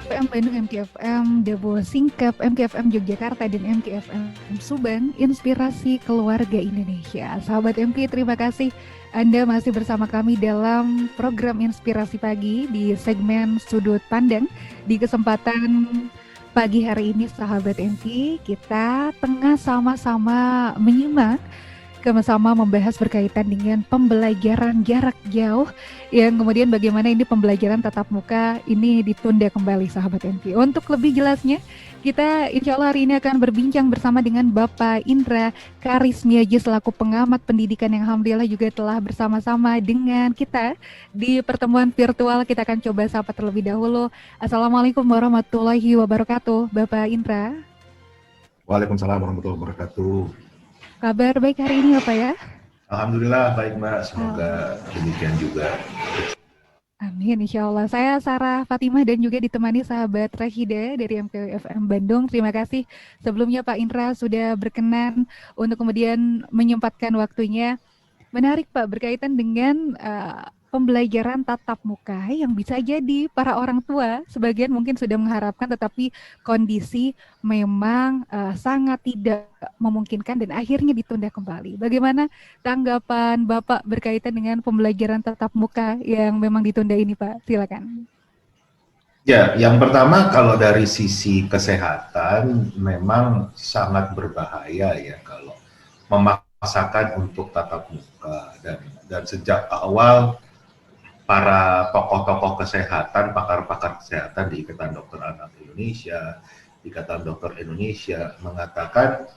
MKFM Bandung, MKFM Dabo Singkep, MKFM Yogyakarta, dan MKFM Subang, Inspirasi Keluarga Indonesia. Sahabat MK, terima kasih Anda masih bersama kami dalam program Inspirasi Pagi di segmen Sudut Pandang. Di kesempatan pagi hari ini, sahabat MK, kita tengah sama-sama menyimak sama-sama membahas berkaitan dengan pembelajaran jarak jauh yang kemudian bagaimana ini pembelajaran tatap muka ini ditunda kembali, sahabat MK. Untuk lebih jelasnya, kita insya Allah hari ini akan berbincang bersama dengan Bapak Indra Karismiaji selaku pengamat pendidikan yang alhamdulillah juga telah bersama-sama dengan kita di pertemuan virtual. Kita akan coba sapa terlebih dahulu. Assalamualaikum warahmatullahi wabarakatuh, Bapak Indra. Waalaikumsalam warahmatullahi wabarakatuh. Kabar baik hari ini Bapak ya? Alhamdulillah baik Mbak, semoga demikian juga. Amin, insya Allah. Saya Sarah Fatimah dan juga ditemani sahabat Rashida dari MKFM Bandung. Terima kasih sebelumnya Pak Indra sudah berkenan untuk kemudian menyempatkan waktunya. Menarik Pak, berkaitan dengan pembelajaran tatap muka yang bisa jadi para orang tua sebagian mungkin sudah mengharapkan, tetapi kondisi memang sangat tidak memungkinkan dan akhirnya ditunda kembali. Bagaimana tanggapan Bapak berkaitan dengan pembelajaran tatap muka yang memang ditunda ini Pak? Silakan. Ya, yang pertama kalau dari sisi kesehatan memang sangat berbahaya ya kalau memaksakan untuk tatap muka, dan sejak awal para tokoh-tokoh kesehatan, pakar-pakar kesehatan di Ikatan Dokter Anak Indonesia, Ikatan Dokter Indonesia mengatakan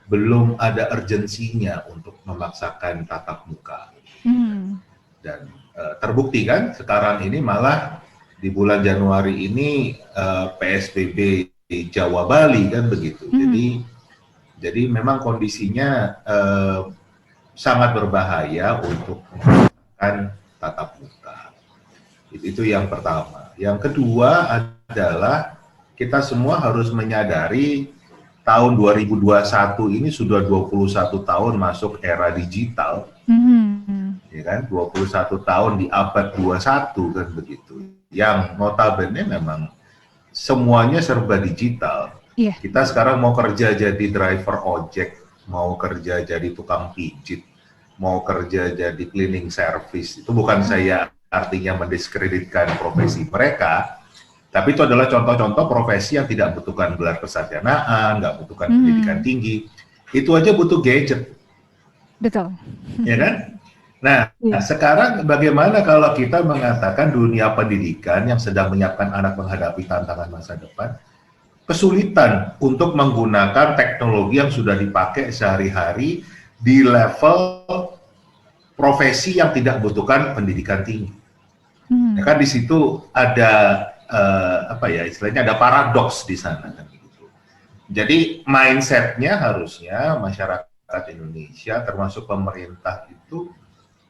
belum ada urgensinya untuk memaksakan tatap muka. Dan terbukti kan sekarang ini malah di bulan Januari ini PSBB di Jawa Bali kan begitu. Jadi memang kondisinya sangat berbahaya untuk tatap muka. Itu yang pertama. Yang kedua adalah kita semua harus menyadari tahun 2021 ini sudah 21 tahun masuk era digital. Ya kan, 21 tahun di abad 21 kan begitu. Yang notabene memang semuanya serba digital. Kita sekarang mau kerja jadi driver ojek, mau kerja jadi tukang pijit, mau kerja jadi cleaning service, itu bukan saya artinya mendiskreditkan profesi mereka, tapi itu adalah contoh-contoh profesi yang tidak membutuhkan gelar kesarjanaan, nggak membutuhkan pendidikan tinggi, itu aja butuh gadget. Betul. Ya kan? Nah, sekarang bagaimana kalau kita mengatakan dunia pendidikan yang sedang menyiapkan anak menghadapi tantangan masa depan, kesulitan untuk menggunakan teknologi yang sudah dipakai sehari-hari di level profesi yang tidak membutuhkan pendidikan tinggi. Ya kan di situ ada istilahnya ada paradoks di sana kan gitu. Jadi mindsetnya harusnya masyarakat Indonesia termasuk pemerintah itu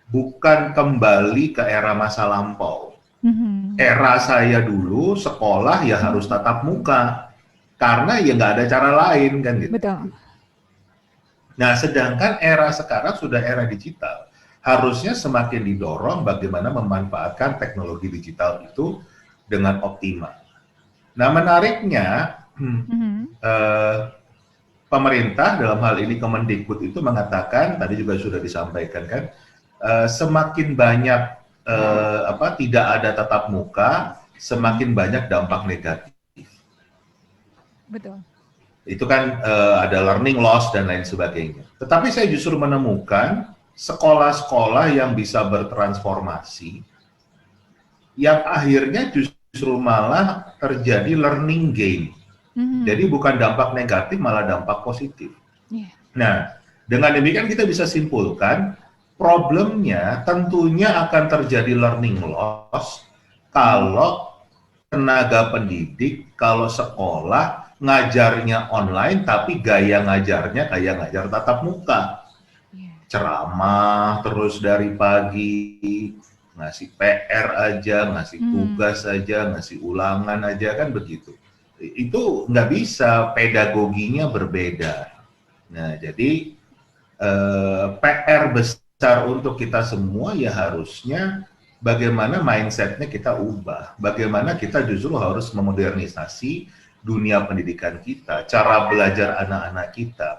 bukan kembali ke era masa lampau. Era saya dulu sekolah ya harus tatap muka karena ya nggak ada cara lain kan gitu. Betul. Nah, sedangkan era sekarang sudah era digital. Harusnya semakin didorong bagaimana memanfaatkan teknologi digital itu dengan optimal. Nah, menariknya pemerintah dalam hal ini Kemendikbud itu mengatakan, tadi juga sudah disampaikan kan, semakin banyak tidak ada tatap muka, semakin banyak dampak negatif. Betul. Itu kan ada learning loss dan lain sebagainya. Tetapi saya justru menemukan sekolah-sekolah yang bisa bertransformasi, yang akhirnya justru malah terjadi learning gain. Jadi bukan dampak negatif, malah dampak positif. Nah, dengan demikian kita bisa simpulkan, problemnya tentunya akan terjadi learning loss kalau tenaga pendidik, kalau sekolah ngajarnya online tapi gaya ngajarnya kayak ngajar tatap muka. Ceramah terus dari pagi, ngasih PR aja, ngasih tugas aja, ngasih ulangan aja kan begitu. Itu nggak bisa, pedagoginya berbeda. Nah, jadi PR besar untuk kita semua ya harusnya bagaimana mindset-nya kita ubah, bagaimana kita justru harus memodernisasi dunia pendidikan kita, cara belajar anak-anak kita.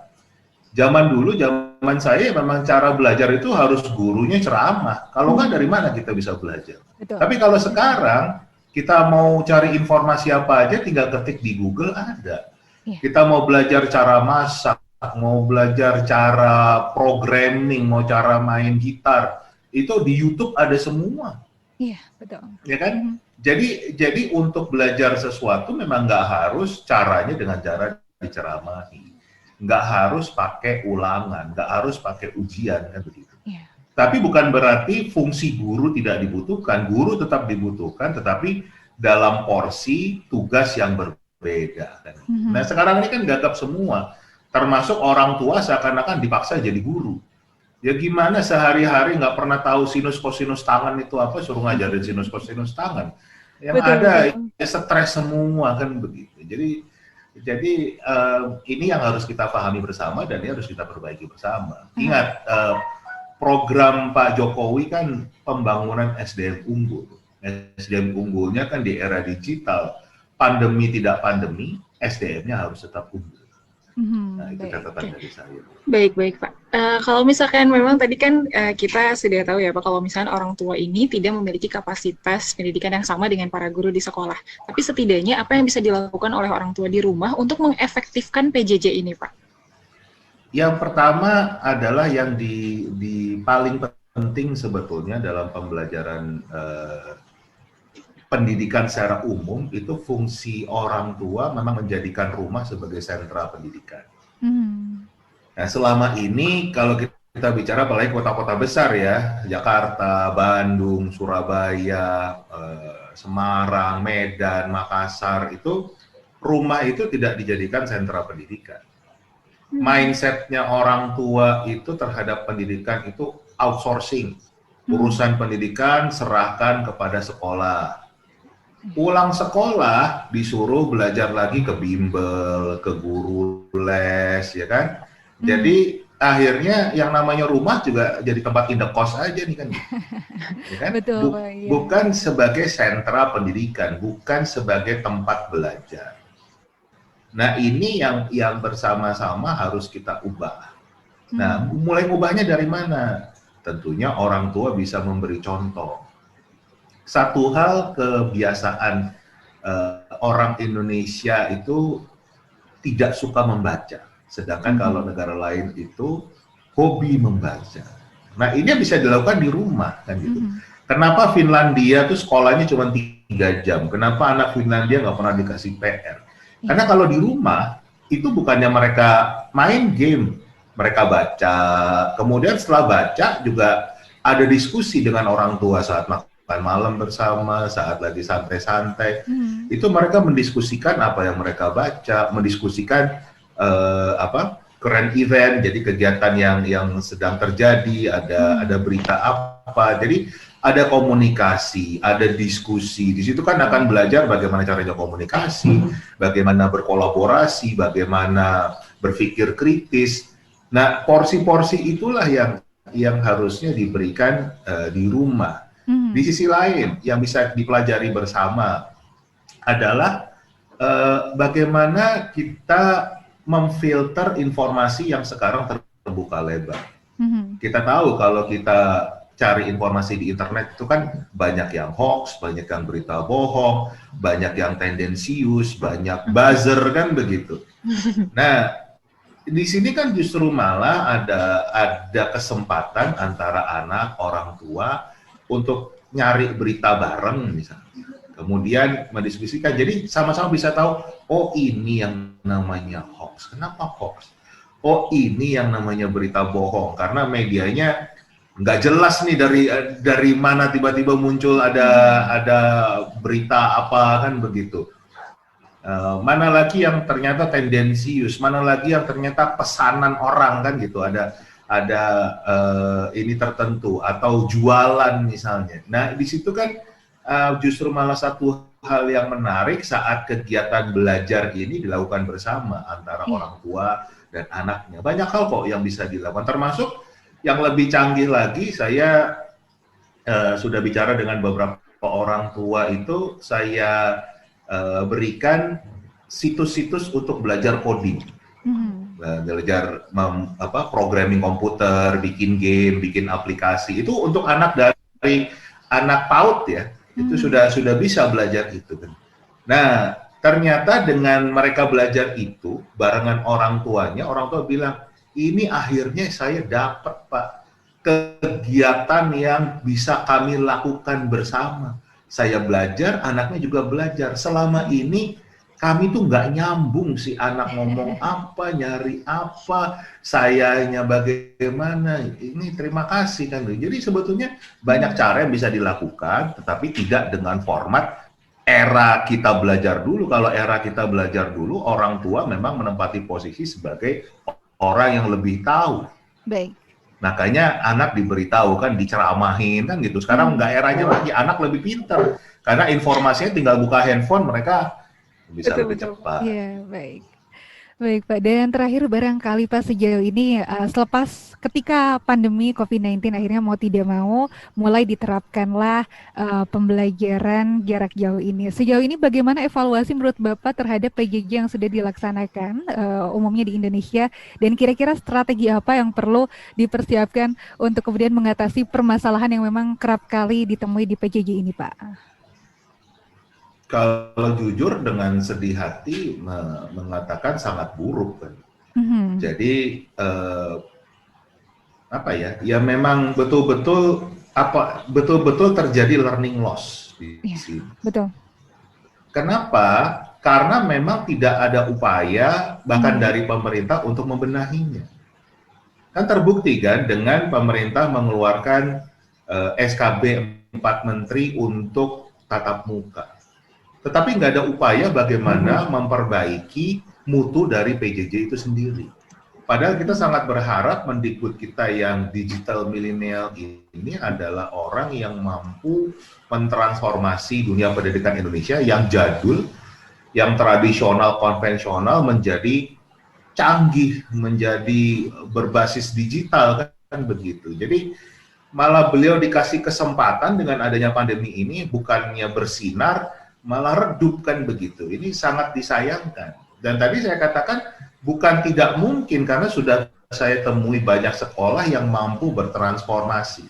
Zaman dulu, zaman saya memang cara belajar itu harus gurunya ceramah. Kalau nggak, dari mana kita bisa belajar? Betul. Tapi kalau sekarang kita mau cari informasi apa aja, tinggal ketik di Google ada. Kita mau belajar cara masak, mau belajar cara programming, mau cara main gitar, itu di YouTube ada semua. Iya, betul. Ya kan? Jadi untuk belajar sesuatu memang nggak harus caranya dengan cara diceramahi. Nggak harus pakai ulangan, nggak harus pakai ujian, kan begitu. Yeah. Tapi bukan berarti fungsi guru tidak dibutuhkan, guru tetap dibutuhkan, tetapi dalam porsi tugas yang berbeda. Kan? Nah sekarang ini kan gagap semua, termasuk orang tua seakan-akan dipaksa jadi guru. Ya gimana sehari-hari nggak pernah tahu sinus kosinus tangan itu apa, suruh ngajarin sinus kosinus tangan. Yang ada ya stres semua, kan begitu. Jadi ini yang harus kita pahami bersama dan ini harus kita perbaiki bersama. Ingat, program Pak Jokowi kan pembangunan SDM unggul. SDM unggulnya kan di era digital, pandemi tidak pandemi, SDM-nya harus tetap unggul. Nah, itu catatan dari saya. Baik Pak. Kalau misalkan memang tadi kan kita sudah tahu ya Pak, kalau misalkan orang tua ini tidak memiliki kapasitas pendidikan yang sama dengan para guru di sekolah. Tapi setidaknya apa yang bisa dilakukan oleh orang tua di rumah untuk mengefektifkan PJJ ini Pak? Yang pertama adalah yang di paling penting sebetulnya dalam pembelajaran pendidikan secara umum, itu fungsi orang tua memang menjadikan rumah sebagai sentra pendidikan. Nah, selama ini kalau kita bicara apalagi kota-kota besar ya, Jakarta, Bandung, Surabaya, Semarang, Medan, Makassar, itu rumah itu tidak dijadikan sentra pendidikan. Mindsetnya orang tua itu terhadap pendidikan itu outsourcing. Urusan pendidikan serahkan kepada sekolah. Pulang sekolah disuruh belajar lagi ke bimbel, ke guru les, ya kan? Jadi akhirnya yang namanya rumah juga jadi tempat indekos aja nih kan? Ya kan? Betul, Pak, iya. Bukan sebagai sentra pendidikan, bukan sebagai tempat belajar. Nah ini yang bersama-sama harus kita ubah. Nah mulai ubahnya dari mana? Tentunya orang tua bisa memberi contoh. Satu hal kebiasaan orang Indonesia itu tidak suka membaca, sedangkan kalau negara lain itu hobi membaca. Nah ini bisa dilakukan di rumah kan gitu. Kenapa Finlandia tuh sekolahnya cuma 3 jam? Kenapa anak Finlandia nggak pernah dikasih PR? Karena kalau di rumah itu bukannya mereka main game, mereka baca. Kemudian setelah baca juga ada diskusi dengan orang tua saat makan malam bersama, saat lagi santai-santai, itu mereka mendiskusikan apa yang mereka baca, mendiskusikan current event, jadi kegiatan yang sedang terjadi, ada berita apa, jadi ada komunikasi, ada diskusi. Di situ kan akan belajar bagaimana caranya komunikasi, bagaimana berkolaborasi, bagaimana berpikir kritis. Nah, porsi-porsi itulah yang harusnya diberikan di rumah. Di sisi lain, yang bisa dipelajari bersama adalah bagaimana kita memfilter informasi yang sekarang terbuka lebar. Kita tahu kalau kita cari informasi di internet itu kan banyak yang hoax, banyak yang berita bohong, banyak yang tendensius, banyak buzzer kan begitu. Nah, di sini kan justru malah ada kesempatan antara anak, orang tua untuk nyari berita bareng misalnya, kemudian mendiskusikan, jadi sama-sama bisa tahu, oh ini yang namanya hoax, kenapa hoax? Oh ini yang namanya berita bohong, karena medianya nggak jelas nih dari mana tiba-tiba muncul ada berita apa kan begitu. Mana lagi yang ternyata tendensius, mana lagi yang ternyata pesanan orang kan gitu, ada ini tertentu atau jualan misalnya. Nah di situ kan justru malah satu hal yang menarik saat kegiatan belajar ini dilakukan bersama antara orang tua dan anaknya. Banyak hal kok yang bisa dilakukan, termasuk yang lebih canggih lagi, saya sudah bicara dengan beberapa orang tua itu, saya berikan situs-situs untuk belajar coding, belajar programming komputer, bikin game, bikin aplikasi. Itu untuk anak dari anak PAUD ya, itu sudah bisa belajar itu kan. Nah, ternyata dengan mereka belajar itu barengan orang tuanya, orang tua bilang, ini akhirnya saya dapat Pak kegiatan yang bisa kami lakukan bersama. Saya belajar, anaknya juga belajar. Selama ini kami tuh nggak nyambung, si anak ngomong apa, nyari apa, sayanya bagaimana. Ini terima kasih kan. Jadi sebetulnya banyak cara yang bisa dilakukan, tetapi tidak dengan format era kita belajar dulu. Kalau era kita belajar dulu, orang tua memang menempati posisi sebagai orang yang lebih tahu. Baik. Makanya anak diberitahu kan, diceramahin kan gitu. Sekarang nggak eranya lagi, anak lebih pintar. Karena informasinya tinggal buka handphone, mereka bisa lebih cepat. Iya, baik. Baik Pak, dan terakhir barangkali Pak sejauh ini selepas ketika pandemi COVID-19 akhirnya mau tidak mau mulai diterapkanlah pembelajaran jarak jauh ini. Sejauh ini bagaimana evaluasi menurut Bapak terhadap PJJ yang sudah dilaksanakan umumnya di Indonesia, dan kira-kira strategi apa yang perlu dipersiapkan untuk kemudian mengatasi permasalahan yang memang kerap kali ditemui di PJJ ini Pak? Kalau jujur dengan sedih hati mengatakan sangat buruk kan. Jadi apa ya? Ya memang betul-betul terjadi learning loss di sini. Betul. Kenapa? Karena memang tidak ada upaya bahkan dari pemerintah untuk membenahinya. Kan terbukti kan dengan pemerintah mengeluarkan SKB 4 Menteri untuk tatap muka. Tetapi nggak ada upaya bagaimana memperbaiki mutu dari PJJ itu sendiri. Padahal kita sangat berharap Mendikbud kita yang digital milenial ini adalah orang yang mampu mentransformasi dunia pendidikan Indonesia yang jadul, yang tradisional, konvensional menjadi canggih, menjadi berbasis digital kan begitu. Jadi malah beliau dikasih kesempatan dengan adanya pandemi ini bukannya bersinar, malah redup kan begitu. Ini sangat disayangkan. Dan tadi saya katakan bukan tidak mungkin karena sudah saya temui banyak sekolah yang mampu bertransformasi.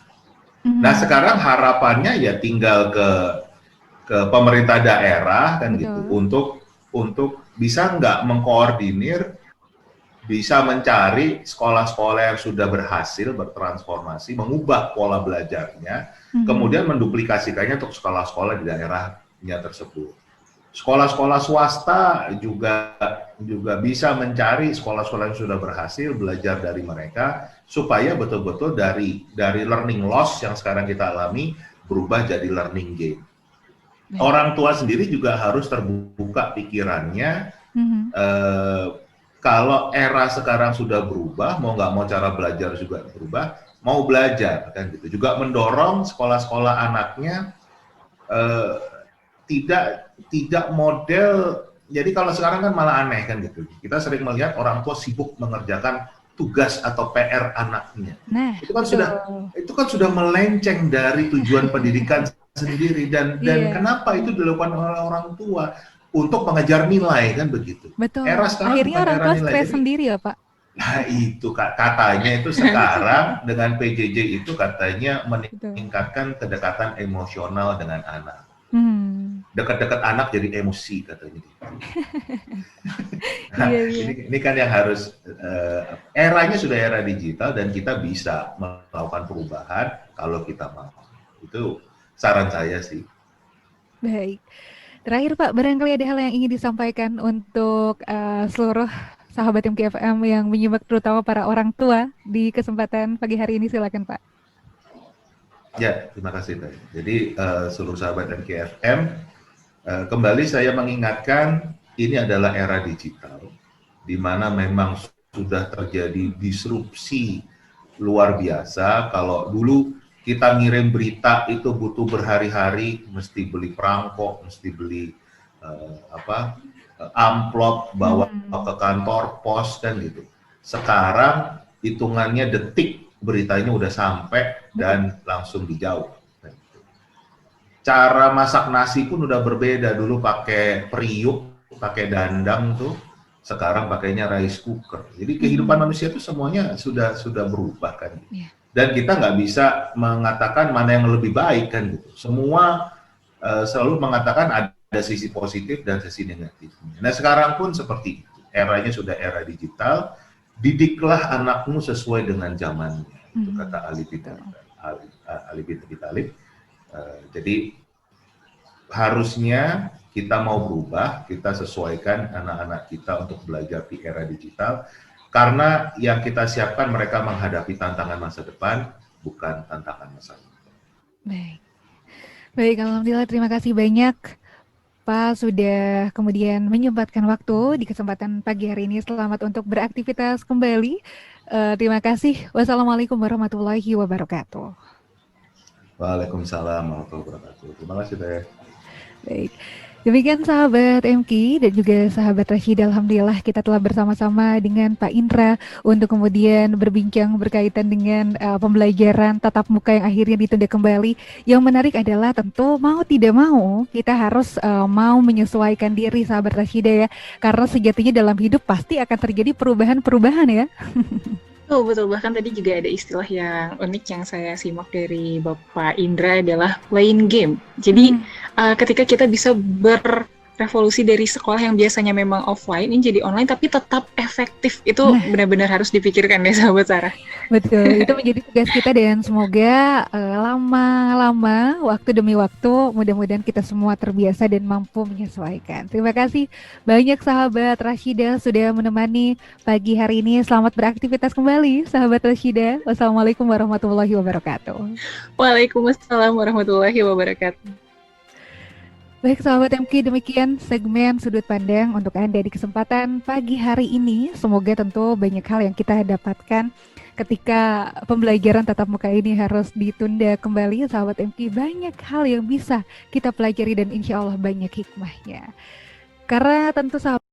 Nah sekarang harapannya ya tinggal ke pemerintah daerah kan gitu untuk bisa nggak mengkoordinir, bisa mencari sekolah-sekolah yang sudah berhasil bertransformasi, mengubah pola belajarnya, kemudian menduplikasikannya untuk sekolah-sekolah di daerah tersebut. Sekolah-sekolah swasta juga bisa mencari sekolah-sekolah yang sudah berhasil, belajar dari mereka supaya betul-betul dari learning loss yang sekarang kita alami berubah jadi learning gain. Orang tua sendiri juga harus terbuka pikirannya. Kalau era sekarang sudah berubah, mau nggak mau cara belajar juga berubah, mau belajar kan gitu. Juga mendorong sekolah-sekolah anaknya tidak model. Jadi kalau sekarang kan malah aneh kan gitu. Kita sering melihat orang tua sibuk mengerjakan tugas atau PR anaknya. Nah, itu kan sudah melenceng dari tujuan pendidikan sendiri dan kenapa itu dilakukan oleh orang tua untuk mengejar nilai kan begitu. Betul. Era sekarang akhirnya orang tua stres sendiri ya Pak. Nah itu katanya itu sekarang dengan PJJ itu katanya meningkatkan kedekatan emosional dengan anak. Dekat-dekat anak jadi emosi katanya. Nah, ini kan yang harus eranya sudah era digital dan kita bisa melakukan perubahan kalau kita mau. Itu saran saya sih. Baik. Terakhir Pak, barangkali ada hal yang ingin disampaikan untuk seluruh sahabat MKFM yang menyimak terutama para orang tua di kesempatan pagi hari ini, silakan Pak. Ya, terima kasih. Jadi seluruh sahabat MKFM, kembali saya mengingatkan ini adalah era digital, di mana memang sudah terjadi disrupsi luar biasa. Kalau dulu kita ngirim berita itu butuh berhari-hari, mesti beli perangkok, mesti beli amplop, bawa ke kantor pos kan gitu. Sekarang hitungannya detik beritanya udah sampai dan langsung dijauh. cara masak nasi pun udah berbeda. Dulu pakai periuk, pakai dandang tuh, sekarang pakainya rice cooker. Jadi kehidupan manusia itu semuanya sudah berubah kan. Yeah. Dan kita nggak bisa mengatakan mana yang lebih baik kan gitu. Semua selalu mengatakan ada sisi positif dan sisi negatifnya. Nah sekarang pun seperti itu. Eranya sudah era digital. Didiklah anakmu sesuai dengan zamannya. Itu kata Ali bin Abi Thalib. Jadi harusnya kita mau berubah, kita sesuaikan anak-anak kita untuk belajar di era digital, karena yang kita siapkan mereka menghadapi tantangan masa depan, bukan tantangan masa lalu. Baik, alhamdulillah, terima kasih banyak Pak sudah kemudian menyempatkan waktu di kesempatan pagi hari ini. Selamat untuk beraktivitas kembali. Terima kasih. Wassalamualaikum warahmatullahi wabarakatuh. Waalaikumsalam warahmatullahi wabarakatuh. Terima kasih Teh. Baik. Demikian sahabat MK dan juga sahabat Rasyida, alhamdulillah kita telah bersama-sama dengan Pak Indra untuk kemudian berbincang berkaitan dengan pembelajaran tatap muka yang akhirnya ditunda kembali. Yang menarik adalah tentu mau tidak mau kita harus mau menyesuaikan diri sahabat Rasyida ya, karena sejatinya dalam hidup pasti akan terjadi perubahan-perubahan ya. Oh betul, bahkan tadi juga ada istilah yang unik yang saya simak dari Bapak Indra adalah playing game. Jadi ketika kita bisa berevolusi dari sekolah yang biasanya memang offline ini jadi online tapi tetap efektif, itu benar-benar harus dipikirkan deh sahabat Sarah. Betul, itu menjadi tugas kita dan semoga lama-lama waktu demi waktu mudah-mudahan kita semua terbiasa dan mampu menyesuaikan. Terima kasih banyak sahabat Rasyida sudah menemani pagi hari ini. Selamat beraktivitas kembali sahabat Rasyida. Wassalamualaikum warahmatullahi wabarakatuh. Waalaikumsalam warahmatullahi wabarakatuh. Baik sahabat MK, demikian segmen Sudut Pandang untuk Anda di kesempatan pagi hari ini. Semoga tentu banyak hal yang kita dapatkan ketika pembelajaran tatap muka ini harus ditunda kembali. Sahabat MK, banyak hal yang bisa kita pelajari dan insya Allah banyak hikmahnya. Karena tentu sahabat